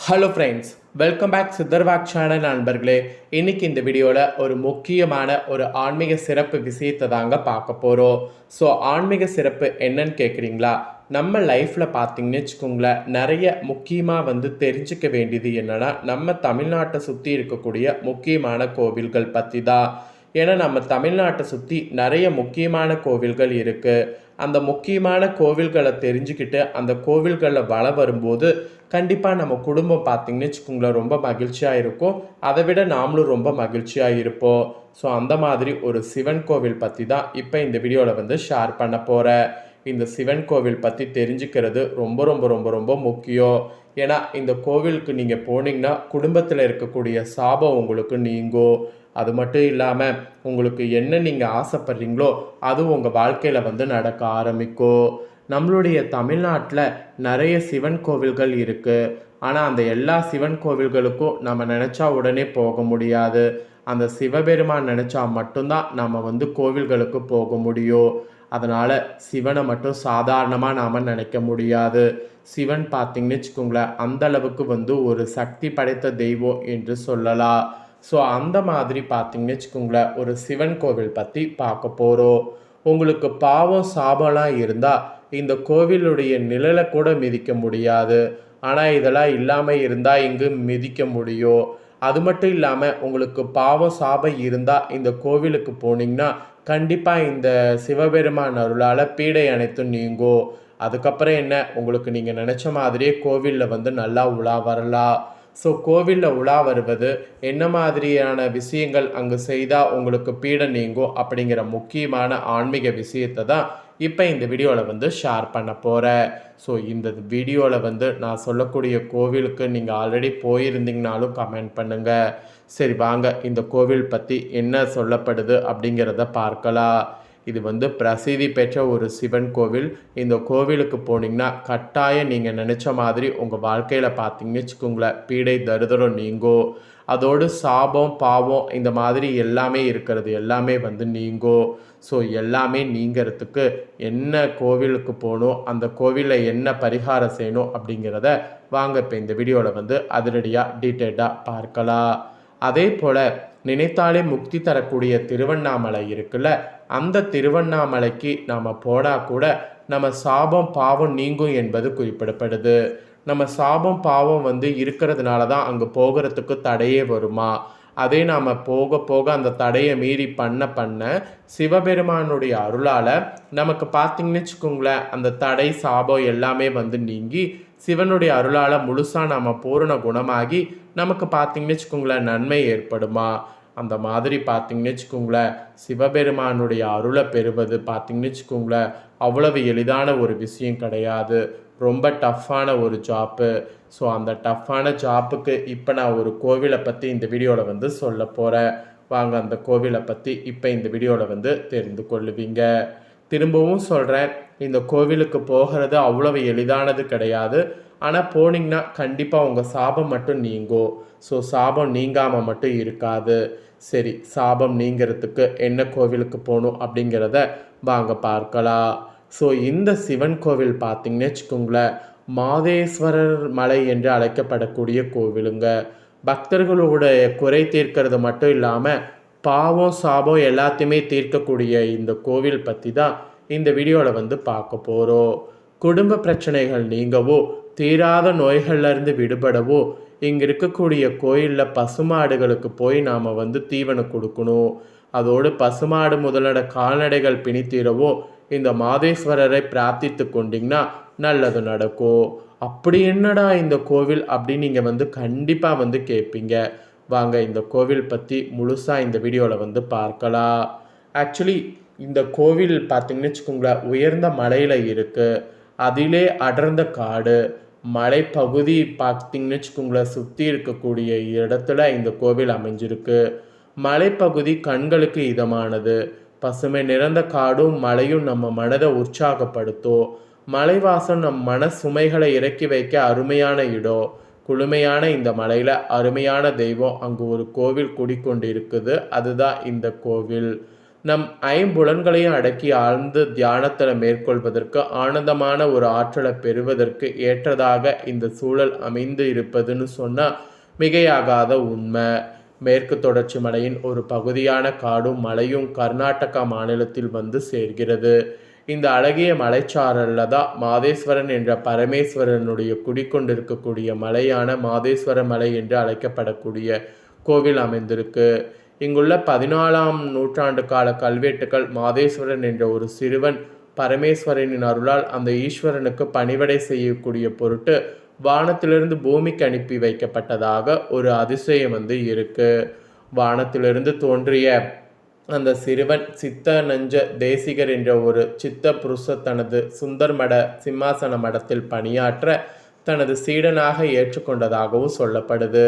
Hello friends, welcome back சித்தர்வாக் channel நண்பர்களே. இன்னைக்கு இந்த வீடியோவில் ஒரு முக்கியமான ஒரு ஆன்மீக சிறப்பு விஷயத்தை தாங்க பார்க்க போகிறோம். ஸோ ஆன்மீக சிறப்பு என்னன்னு கேட்குறீங்களா? நம்ம லைஃப்பில் பார்த்தீங்கன்னு வச்சுக்கோங்களேன், நிறைய முக்கியமாக தெரிஞ்சுக்க வேண்டியது என்னென்னா, நம்ம தமிழ்நாட்டை சுற்றி இருக்கக்கூடிய முக்கியமான கோவில்கள் பற்றி தான். ஏன்னா நம்ம தமிழ்நாட்டை சுற்றி நிறைய முக்கியமான கோவில்கள் இருக்குது. அந்த முக்கியமான கோவில்களை தெரிஞ்சுக்கிட்டு அந்த கோவில்களில் வளம் வரும்போது கண்டிப்பாக நம்ம குடும்பம் பார்த்திங்கன்னு வச்சுக்கோங்களேன் ரொம்ப மகிழ்ச்சியாக இருக்கும். அதை விட நாமளும் ரொம்ப மகிழ்ச்சியாக இருப்போம். ஸோ அந்த மாதிரி ஒரு சிவன் கோவில் பற்றி தான் இப்போ இந்த வீடியோவில் ஷேர் பண்ண போகிறேன். இந்த சிவன் கோவில் பற்றி தெரிஞ்சுக்கிறது ரொம்ப ரொம்ப ரொம்ப ரொம்ப முக்கியம். ஏன்னா இந்த கோவிலுக்கு நீங்கள் போனீங்கன்னா குடும்பத்தில் இருக்கக்கூடிய சாபம் உங்களுக்கு நீங்கும். அது மட்டும் இல்லாமல் உங்களுக்கு என்ன நீங்கள் ஆசைப்படுறீங்களோ அது உங்கள் வாழ்க்கையில் நடக்க ஆரம்பிக்கும். நம்மளுடைய தமிழ்நாட்டில் நிறைய சிவன் கோவில்கள் இருக்குது. ஆனால் அந்த எல்லா சிவன் கோவில்களுக்கும் நம்ம நினச்சா உடனே போக முடியாது. அந்த சிவபெருமான் நினச்சா மட்டும்தான் நம்ம கோவில்களுக்கு போக முடியும். அதனால் சிவனை மட்டும் சாதாரணமாக நாம் நினைக்க முடியாது. சிவன் பார்த்திங்கன்னு வச்சுக்கோங்களேன், அந்தளவுக்கு ஒரு சக்தி படைத்த தெய்வம் என்று சொல்லலாம். ஸோ அந்த மாதிரி பார்த்திங்கன்னு வச்சுக்கோங்களேன், ஒரு சிவன் கோவில் பற்றி பார்க்க போகிறோம். உங்களுக்கு பாவம் சாபம்லாம் இருந்தால் இந்த கோவிலுடைய நிழலை கூட மிதிக்க முடியாது. ஆனால் இதெல்லாம் இல்லாமல் இருந்தால் இங்கு மிதிக்க முடியும். அது மட்டும் இல்லாமல் உங்களுக்கு பாவம் சாபம் இருந்தால் இந்த கோவிலுக்கு போனீங்கன்னா கண்டிப்பாக இந்த சிவபெருமான் அருளால் பீடை அனைத்தும் நீங்கும். அதுக்கப்புறம் என்ன, உங்களுக்கு நீங்கள் நினச்ச மாதிரியே கோவிலில் நல்லா உலா வரலாம். ஸோ கோவிலில் உலா வருவது என்ன மாதிரியான விஷயங்கள் அங்கு செய்தால் உங்களுக்கு பீடை நீங்கும் அப்படிங்கிற முக்கியமான ஆன்மீக விஷயத்தை தான் இப்போ இந்த வீடியோவில் ஷேர் பண்ண போகிறேன். ஸோ இந்த வீடியோவில் நான் சொல்லக்கூடிய கோவிலுக்கு நீங்கள் ஆல்ரெடி போயிருந்தீங்கனாலும் கமெண்ட் பண்ணுங்கள். சரி வாங்க, இந்த கோவில் பற்றி என்ன சொல்லப்படுது அப்படிங்கிறத பார்க்கலாம். இது பிரசித்தி பெற்ற ஒரு சிவன் கோவில். இந்த கோவிலுக்கு போனீங்கன்னா கட்டாயம் நீங்கள் நினச்ச மாதிரி உங்கள் வாழ்க்கையில் பார்த்தீங்கன்னு வச்சுக்கோங்களேன் பீடை தரித்திரம் நீங்கும். அதோடு சாபம் பாவம் இந்த மாதிரி எல்லாமே இருக்கிறது எல்லாமே நீங்கும். ஸோ எல்லாமே நீங்கிறதுக்கு என்ன கோவிலுக்கு போகணும், அந்த கோவிலில் என்ன பரிகாரம் செய்யணும் அப்படிங்கிறத வாங்க இப்போ இந்த வீடியோவில் அதிரடியாக டீட்டெயில்டாக பார்க்கலாம். அதே போல் நினைத்தாலே முக்தி தரக்கூடிய திருவண்ணாமலை இருக்குல்ல, அந்த திருவண்ணாமலைக்கு நாம் போனால் கூட நம்ம சாபம் பாவம் நீங்கும் என்பது குறிப்பிடப்படுது. நம்ம சாபம் பாவம் இருக்கிறதுனால தான் அங்கே போகிறதுக்கு தடையே வருமா. அதே நாம் போக போக அந்த தடையை மீறி பண்ண சிவபெருமானுடைய அருளால் நமக்கு பார்த்திங்கன்னு வச்சுக்கோங்களேன் அந்த தடை சாபம் எல்லாமே நீங்கி சிவனுடைய அருளால் முழுசாக நம்ம பூரண குணமாகி நமக்கு பார்த்திங்கன்னு வச்சுக்கோங்களேன் நன்மை ஏற்படுமா. அந்த மாதிரி பார்த்திங்கன்னு வச்சுக்கோங்களேன் சிவபெருமானுடைய அருளை பெறுவது பார்த்திங்கன்னு வச்சுக்கோங்களேன் அவ்வளவு எளிதான ஒரு விஷயம் கிடையாது. ரொம்ப டஃப்பான ஒரு ஜாப்பு. ஸோ அந்த டஃப்பான ஜாப்புக்கு இப்போ நான் ஒரு கோவிலை பற்றி இந்த வீடியோவில் சொல்ல போகிறேன். வாங்க அந்த கோவிலை பற்றி இப்போ இந்த வீடியோவில் தெரிந்து கொள்ளுவீங்க. திரும்பவும் சொல்கிறேன், இந்த கோவிலுக்கு போகிறது அவ்வளவு எளிதானது கிடையாது. ஆனால் போனீங்கன்னா கண்டிப்பாக உங்கள் சாபம் மட்டும் நீங்கும். ஸோ சாபம் நீங்காமல் மட்டும் இருக்காது. சரி, சாபம் நீங்கிறதுக்கு என்ன கோவிலுக்கு போகணும் அப்படிங்கிறத வாங்க பார்க்கலாம். ஸோ இந்த சிவன் கோவில் பார்த்திங்கன்னு வச்சுக்கோங்களேன் மாதேஸ்வரர் மலை என்று அழைக்கப்படக்கூடிய கோவிலுங்க. பக்தர்களுடைய குறை தீர்க்கிறது மட்டும் இல்லாமல் பாவம் சாபம் எல்லாத்தையுமே தீர்க்கக்கூடிய இந்த கோவில் பற்றி தான் இந்த வீடியோவில் பார்க்க போகிறோம். குடும்ப பிரச்சனைகள் நீங்கவோ தீராத நோய்கள்லேருந்து விடுபடவோ இங்கே இருக்கக்கூடிய கோயிலில் பசுமாடுகளுக்கு போய் நாம் தீவனம் கொடுக்கணும். அதோடு பசுமாடு முதலோட கால்நடைகள் பிணித்தீரவோ இந்த மாதேஸ்வரரை பிரார்த்தித்து கொண்டிங்கன்னா நல்லது நடக்கும். அப்படி என்னடா இந்த கோவில் அப்படின்னு நீங்கள் கண்டிப்பாக கேட்பீங்க. வாங்க இந்த கோவில் பற்றி முழுசாக இந்த வீடியோவில் பார்க்கலாம். ஆக்சுவலி இந்த கோவில் பார்த்திங்கன்னு வச்சுக்கோங்களேன் உயர்ந்த மலையில் இருக்குது. அதிலே அடர்ந்த காடு மலைப்பகுதி பார்த்திங்கன்னு வச்சுக்கோங்களேன் சுற்றி இருக்கக்கூடிய இடத்துல இந்த கோவில் அமைஞ்சிருக்கு. மலைப்பகுதி கண்களுக்கு இதமானது. பசுமை நிறைந்த காடும் மலையும் நம்ம மனதை உற்சாகப்படுத்தும். மலைவாசம் நம் மன சுமைகளை இறக்கி வைக்க அருமையான இடம். குளுமையான இந்த மலையில் அருமையான தெய்வம் அங்கு ஒரு கோவில் குடிக்கொண்டு இருக்குது. அதுதான் இந்த கோவில். நம் ஐம்புலன்களையும் அடக்கி ஆழ்ந்து தியானத்தில் மேற்கொள்வதற்கு ஆனந்தமான ஒரு ஆற்றலை பெறுவதற்கு ஏற்றதாக இந்த சூழல் அமைந்து இருப்பதுன்னு சொன்னால் மிகையாகாத உண்மை. மேற்கு தொடர்ச்சி மலையின் ஒரு பகுதியான காடும் மலையும் கர்நாடகா மாநிலத்தில் வந்து சேர்கிறது. இந்த அழகிய மலைச்சாரல்ல தான் மாதேஸ்வரன் என்ற பரமேஸ்வரனுடைய குடிக்கொண்டிருக்கக்கூடிய மலையான மாதேஸ்வர மலை என்று அழைக்கப்படக்கூடிய கோவில் அமைந்திருக்கு. இங்குள்ள 14ஆம் நூற்றாண்டு கால கல்வெட்டுக்கள் மாதேஸ்வரன் என்ற ஒரு சிறுவன் பரமேஸ்வரனின் அருளால் அந்த ஈஸ்வரனுக்கு பணிவிடை செய்யக்கூடிய பொருட்டு வானத்திலிருந்து பூமிக்கு அனுப்பி வைக்கப்பட்டதாக ஒரு அதிசயம் இருக்கு. வானத்திலிருந்து தோன்றிய அந்த சிறுவன் சித்த நஞ்ச தேசிகர் என்ற ஒரு சித்த புருஷ தனது சுந்தர் மட சிம்மாசன மடத்தில் பணியாற்ற தனது சீடனாக ஏற்றுக்கொண்டதாகவும் சொல்லப்படுது.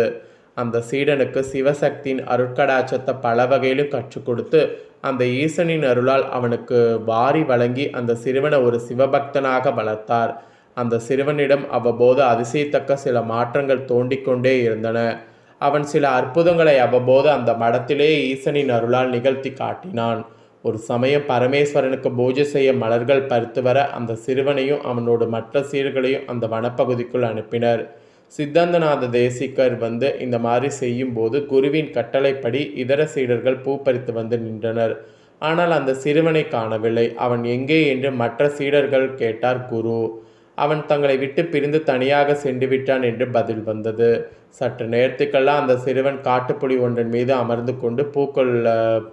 அந்த சீடனுக்கு சிவசக்தியின் அருட்கடாட்சத்தை பல வகையிலும் கற்றுக் கொடுத்து அந்த ஈசனின் அருளால் அவனுக்கு வாரி வழங்கி அந்த சிறுவனை ஒரு சிவபக்தனாக வளர்த்தார். அந்த சிறுவனிடம் அவ்வப்போது அதிசயத்தக்க சில மாற்றங்கள் தோண்டிக்கொண்டே இருந்தன. அவன் சில அற்புதங்களை அவ்வப்போது அந்த மடத்திலே ஈசனின் அருளால் நிகழ்த்தி காட்டினான். ஒரு சமயம் பரமேஸ்வரனுக்கு பூஜை செய்ய மலர்கள் பறித்து வர அந்த சிறுவனையும் அவனோட மற்ற சீர்களையும் அந்த வனப்பகுதிக்குள் அனுப்பினர். சித்தாந்தநாத தேசிகர் இந்த மாதிரி செய்யும்போது குருவின் கட்டளைப்படி இதர சீடர்கள் பூ பறித்து நின்றனர். ஆனால் அந்த சிறுவனை காணவில்லை. அவன் எங்கே என்று மற்ற சீடர்கள் கேட்டார் குரு. அவன் தங்களை விட்டு பிரிந்து தனியாக சென்று விட்டான் என்று பதில் வந்தது. சற்று நேரத்துக்கெல்லாம் அந்த சிறுவன் காட்டுப்புலி ஒன்றன் மீது அமர்ந்து கொண்டு பூக்கள்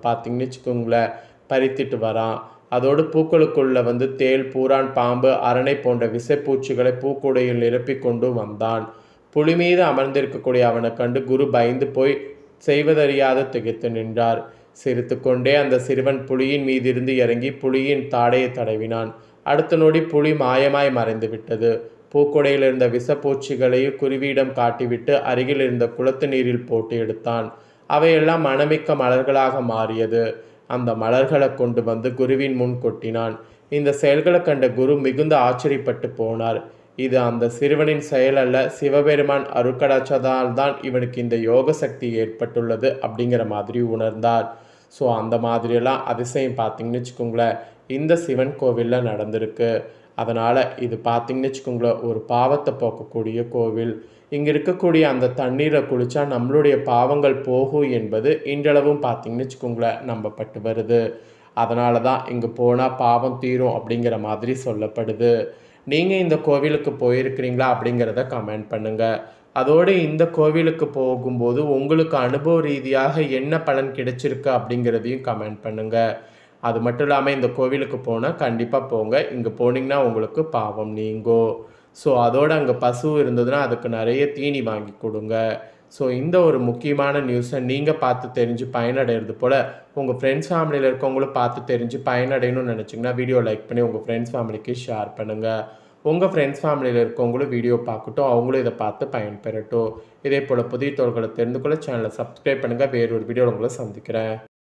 பார்த்தீங்கன்னு வச்சுக்கோங்களேன் பறித்துட்டு வரான். அதோடு பூக்களுக்குள்ள தேள், பூரான், பாம்பு, அரணை போன்ற விசைப்பூச்சிகளை பூக்கூடையில் நிரப்பி கொண்டு வந்தான். புலி மீது அமர்ந்திருக்கக்கூடிய அவனை கண்டு குரு பயந்து போய் செய்வதறியாது திகைத்து நின்றார். சிரித்து கொண்டே அந்த சிறுவன் புலியின் மீதிருந்து இறங்கி புலியின் தாடையை தடவினான். அடுத்த நொடி புலி மாயமாய் மறைந்து விட்டது. பூக்கொடையில் இருந்த விஷப்பூச்சிகளையும் குருவியிடம் காட்டிவிட்டு அருகில் இருந்த குளத்து நீரில் போட்டு எடுத்தான். அவையெல்லாம் மணமிக்க மலர்களாக மாறியது. அந்த மலர்களை கொண்டு குருவின் முன் கொட்டினான். இந்த செயல்களை கண்ட குரு மிகுந்த ஆச்சரியப்பட்டு போனார். இது அந்த சிறுவனின் செயல் அல்ல, சிவபெருமான் அருட்கடாட்சத்தால் தான் இவனுக்கு இந்த யோக சக்தி ஏற்பட்டுள்ளது அப்படிங்கிற மாதிரி உணர்ந்தார். ஸோ அந்த மாதிரியெல்லாம் அதிசயம் பார்த்தீங்கன்னு வச்சுக்கோங்களேன் இந்த சிவன் கோவிலில் நடந்திருக்கு. அதனால் இது பார்த்தீங்கன்னு வச்சுக்கோங்களேன் ஒரு பாவத்தை போக்கக்கூடிய கோவில். இங்கே இருக்கக்கூடிய அந்த தண்ணீரை குளித்தா நம்மளுடைய பாவங்கள் போகும் என்பது இன்றளவும் பார்த்தீங்கன்னு வச்சுக்கோங்களேன் நம்பப்பட்டு வருது. அதனால தான் இங்கே போனால் பாவம் தீரும் அப்படிங்கிற மாதிரி சொல்லப்படுது. நீங்கள் இந்த கோவிலுக்கு போயிருக்கிறீங்களா அப்படிங்கிறத கமெண்ட் பண்ணுங்கள். அதோடு இந்த கோவிலுக்கு போகும்போது உங்களுக்கு அனுபவ ரீதியாக என்ன பலன் கிடைச்சிருக்கு அப்படிங்கிறதையும் கமெண்ட் பண்ணுங்கள். அது மட்டும் இல்லாமல் இந்த கோவிலுக்கு போனால் கண்டிப்பாக போங்க. இங்கே போனீங்கன்னா உங்களுக்கு பாவம் நீங்கும். ஸோ அதோடு அங்கே பசு இருந்ததுன்னா அதுக்கு நிறைய தீனி வாங்கி கொடுங்க. ஸோ இந்த ஒரு முக்கியமான நியூஸை நீங்கள் பார்த்து தெரிஞ்சு பயனடைகிறது போல் உங்கள் ஃப்ரெண்ட்ஸ் ஃபேமிலியில் இருக்கவங்களும் பார்த்து தெரிஞ்சு பயனடையணும்னு நினச்சிங்கன்னா வீடியோ லைக் பண்ணி உங்கள் ஃப்ரெண்ட்ஸ் ஃபேமிலிக்கு ஷேர் பண்ணுங்கள். உங்கள் ஃப்ரெண்ட்ஸ் ஃபேமிலியில் இருக்கவங்களும் வீடியோ பார்க்கட்டும், அவங்களும் இதை பார்த்து பயன்பெறட்டும். இதே போல் புதிய தோள்களை தெரிந்து கொள்ள சேனலை சப்ஸ்கிரைப் பண்ணுங்கள். வேறொரு வீடியோவில் உங்களை சந்திக்கிறேன்.